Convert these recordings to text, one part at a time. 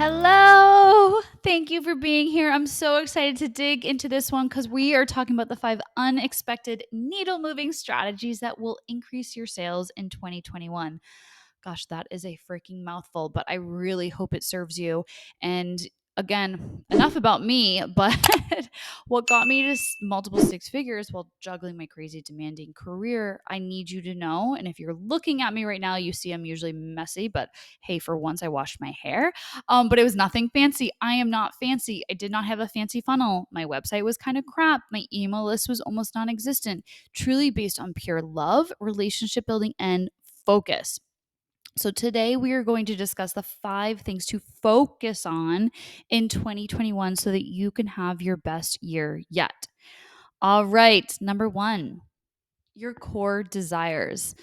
Hello. Thank you for being here. I'm so excited to dig into this one because we are talking about the 5 unexpected needle moving strategies that will increase your sales in 2021. Gosh, that is a freaking mouthful, but I really hope it serves you. And again, enough about me, but what got me to multiple six figures while juggling my crazy demanding career, I need you to know. And if you're looking at me right now, you see I'm usually messy, but hey, for once I washed my hair. But it was nothing fancy. I am not fancy. I did not have a fancy funnel. My website was kind of crap. My email list was almost non existent, truly based on pure love, relationship building, and focus. So, today we are going to discuss the 5 things to focus on in 2021 so that you can have your best year yet. All right, number 1, your core desires.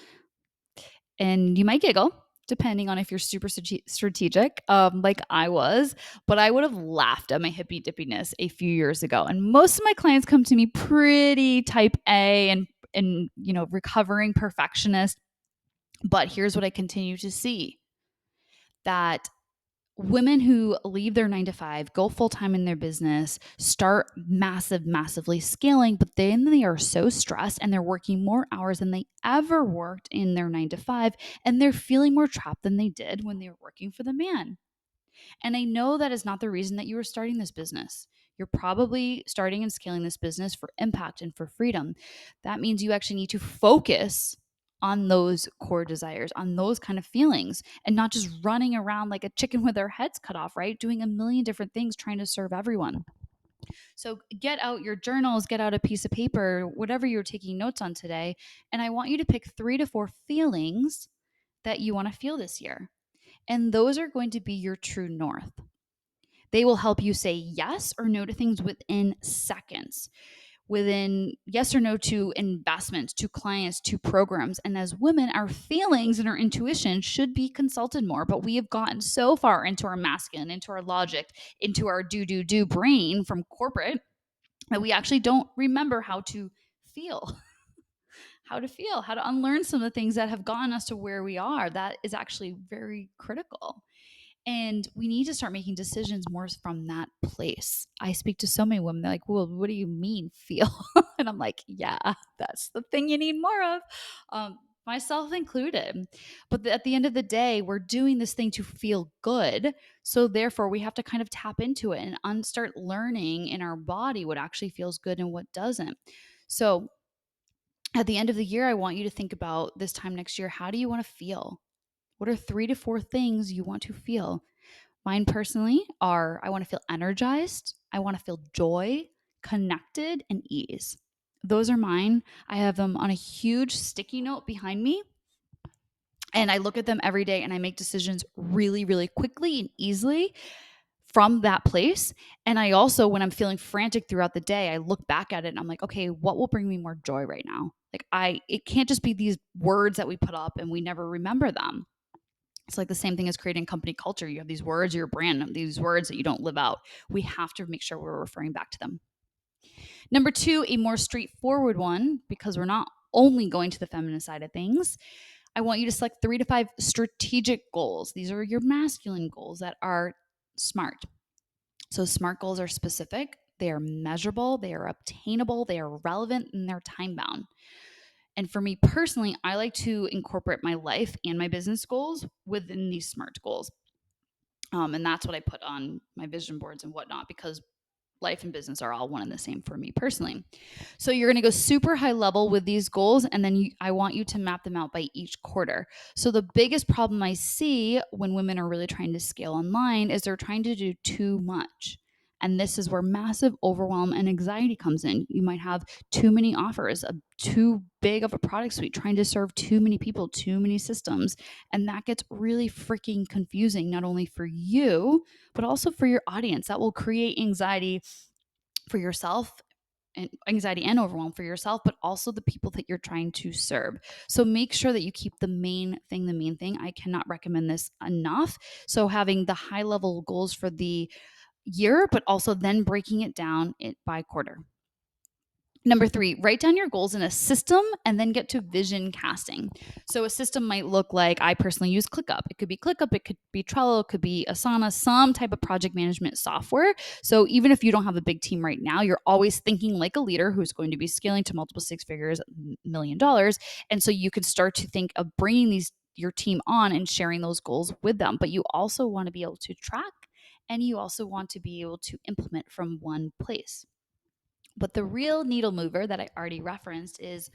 And you might giggle depending on if you're super strategic, like I was, but I would have laughed at my hippy dippiness a few years ago. And most of my clients come to me pretty type A and recovering perfectionist. But here's what I continue to see, that women who leave their 9 to 5, go full time in their business, start massively scaling, but then they are so stressed and they're working more hours than they ever worked in their 9 to 5, and they're feeling more trapped than they did when they were working for the man. And I know that is not the reason that you were starting this business. You're probably starting and scaling this business for impact and for freedom. That means you actually need to focus on those core desires, on those kind of feelings, and not just running around like a chicken with their heads cut off, right? Doing a million different things trying to serve everyone. So get out your journals, get out a piece of paper, whatever you're taking notes on today. And I want you to pick 3 to 4 feelings that you want to feel this year. And those are going to be your true north. They will help you say yes or no to things within seconds, within yes or no to investments, to clients, to programs. And as women, our feelings and our intuition should be consulted more. But we have gotten so far into our masculine, into our logic, into our do brain from corporate that we actually don't remember how to feel. How to unlearn some of the things that have gotten us to where we are. That is actually very critical. And we need to start making decisions more from that place. I speak to so many women. They're like, well, what do you mean feel? And I'm like, yeah, that's the thing you need more of, myself included. But at the end of the day, we're doing this thing to feel good. So therefore, we have to kind of tap into it and start learning in our body what actually feels good and what doesn't. So at the end of the year, I want you to think about this time next year. How do you want to feel? What are 3 to 4 things you want to feel? Mine personally are, I want to feel energized, I want to feel joy, connected, and ease. Those are mine. I have them on a huge sticky note behind me. And I look at them every day and I make decisions really, really quickly and easily from that place. And I also, when I'm feeling frantic throughout the day, I look back at it and I'm like, okay, what will bring me more joy right now? It can't just be these words that we put up and we never remember them. It's like the same thing as creating company culture. You have these words, your brand, these words that you don't live out. We have to make sure we're referring back to them. Number 2, a more straightforward one, because we're not only going to the feminine side of things. I want you to select 3 to 5 strategic goals. These are your masculine goals that are SMART. So SMART goals are specific, they are measurable, they are obtainable, they are relevant, and they're time bound. And for me personally, I like to incorporate my life and my business goals within these SMART goals. And that's what I put on my vision boards and whatnot, because life and business are all one and the same for me personally. So you're going to go super high level with these goals, and then I want you to map them out by each quarter. So the biggest problem I see when women are really trying to scale online is they're trying to do too much. And this is where massive overwhelm and anxiety comes in. You might have too many offers, too big of a product suite, trying to serve too many people, too many systems. And that gets really freaking confusing, not only for you, but also for your audience. That will create anxiety for yourself, and anxiety and overwhelm for yourself, but also the people that you're trying to serve. So make sure that you keep the main thing the main thing. I cannot recommend this enough. So having the high level goals for the year, but also then breaking it down by quarter. Number 3, write down your goals in a system and then get to vision casting. So a system might look like, I personally use ClickUp. It could be ClickUp, it could be Trello, it could be Asana, some type of project management software. So even if you don't have a big team right now, you're always thinking like a leader who's going to be scaling to multiple six figures, $1 million. And so you could start to think of bringing your team on and sharing those goals with them. But you also want to be able to track, and you also want to be able to implement from one place. But the real needle mover that I already referenced is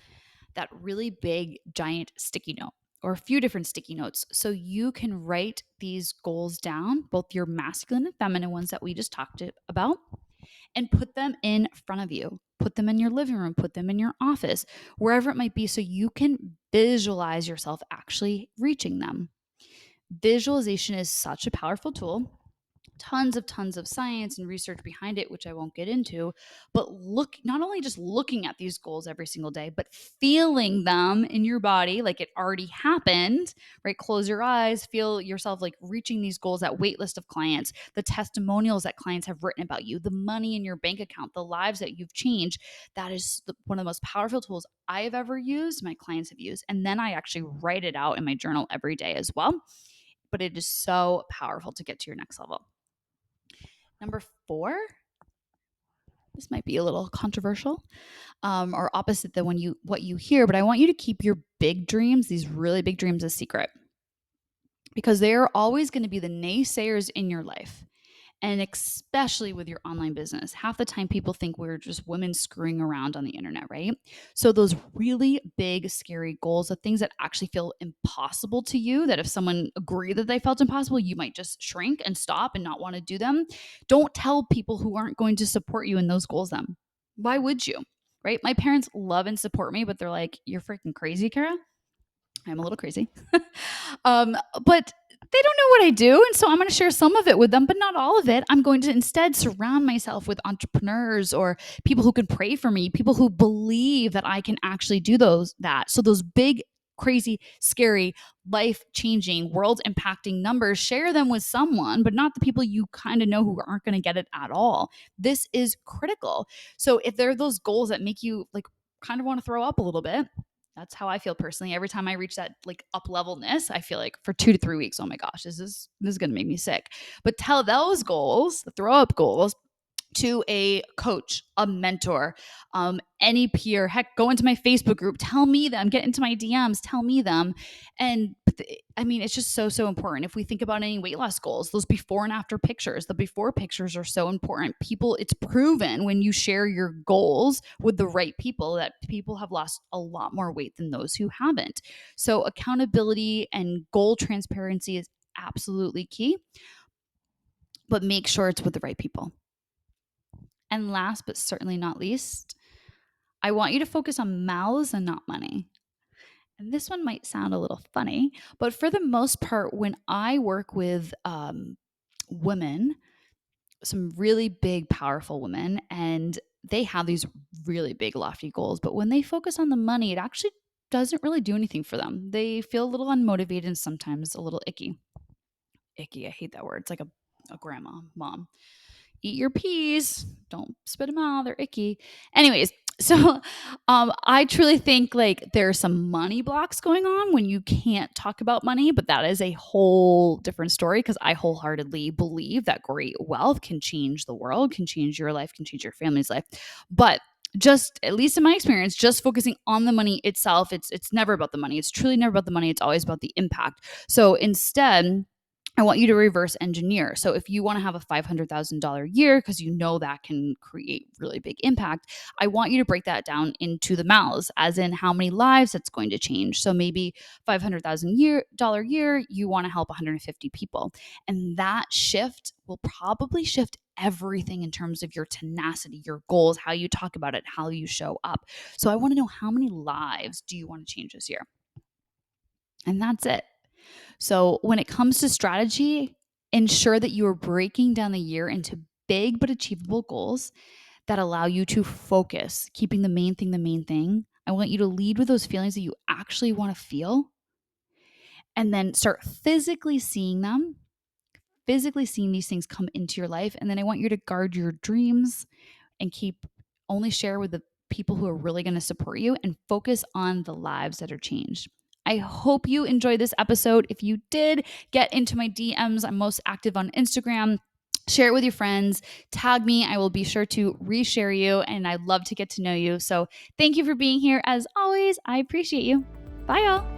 that really big, giant sticky note, or a few different sticky notes. So you can write these goals down, both your masculine and feminine ones that we just talked about, and put them in front of you. Put them in your living room, put them in your office, wherever it might be, so you can visualize yourself actually reaching them. Visualization is such a powerful tool. Tons of science and research behind it, which I won't get into, but not only just looking at these goals every single day, but feeling them in your body like it already happened, right? Close your eyes, feel yourself like reaching these goals, that wait list of clients, the testimonials that clients have written about you, the money in your bank account, the lives that you've changed. That is one of the most powerful tools I have ever used, my clients have used. And then I actually write it out in my journal every day as well. But it is so powerful to get to your next level. Number 4, this might be a little controversial, or opposite than what you hear, but I want you to keep your big dreams, these really big dreams, a secret, because they are always going to be the naysayers in your life. And especially with your online business, half the time people think we're just women screwing around on the internet, right? So those really big, scary goals, the things that actually feel impossible to you, that if someone agreed that they felt impossible, you might just shrink and stop and not want to do them. Don't tell people who aren't going to support you in those goals them. Why would you? Right? My parents love and support me, but they're like, "You're freaking crazy, Kara." I'm a little crazy. But they don't know what I do. And so I'm going to share some of it with them, but not all of it. I'm going to instead surround myself with entrepreneurs or people who can pray for me, people who believe that I can actually do that. So those big, crazy, scary, life changing, world impacting numbers, share them with someone, but not the people you kind of know who aren't going to get it at all. This is critical. So if there are those goals that make you like kind of want to throw up a little bit, that's how I feel personally. Every time I reach that like up levelness, I feel like for 2 to 3 weeks, oh my gosh, this is going to make me sick. But tell those goals, the throw up goals, to a coach, a mentor, any peer. Heck, go into my Facebook group, tell me them, get into my DMs, tell me them. And I mean, it's just so, so important. If we think about any weight loss goals, those before and after pictures, the before pictures are so important. It's proven when you share your goals with the right people that people have lost a lot more weight than those who haven't. So accountability and goal transparency is absolutely key, but make sure it's with the right people. And last but certainly not least, I want you to focus on mouths and not money. And this one might sound a little funny, but for the most part, when I work with women, some really big, powerful women, and they have these really big, lofty goals, but when they focus on the money, it actually doesn't really do anything for them. They feel a little unmotivated and sometimes a little icky. Icky, I hate that word. It's like a grandma, mom. Eat your peas. Don't spit them out. They're icky. Anyways, so I truly think like there are some money blocks going on when you can't talk about money, but that is a whole different story because I wholeheartedly believe that great wealth can change the world, can change your life, can change your family's life. But just at least in my experience, just focusing on the money itself, it's never about the money. It's truly never about the money. It's always about the impact. So instead, I want you to reverse engineer. So if you want to have a $500,000 year because you know that can create really big impact, I want you to break that down into the mouths, as in how many lives it's going to change. So maybe $500,000 year, you want to help 150 people. And that shift will probably shift everything in terms of your tenacity, your goals, how you talk about it, how you show up. So I want to know, how many lives do you want to change this year? And that's it. So when it comes to strategy, ensure that you are breaking down the year into big but achievable goals that allow you to focus, keeping the main thing the main thing. I want you to lead with those feelings that you actually want to feel, and then start physically seeing them, physically seeing these things come into your life. And then I want you to guard your dreams and only share with the people who are really going to support you and focus on the lives that are changed. I hope you enjoyed this episode. If you did, get into my DMs. I'm most active on Instagram. Share it with your friends. Tag me. I will be sure to reshare you, and I'd love to get to know you. So thank you for being here. As always, I appreciate you. Bye, y'all.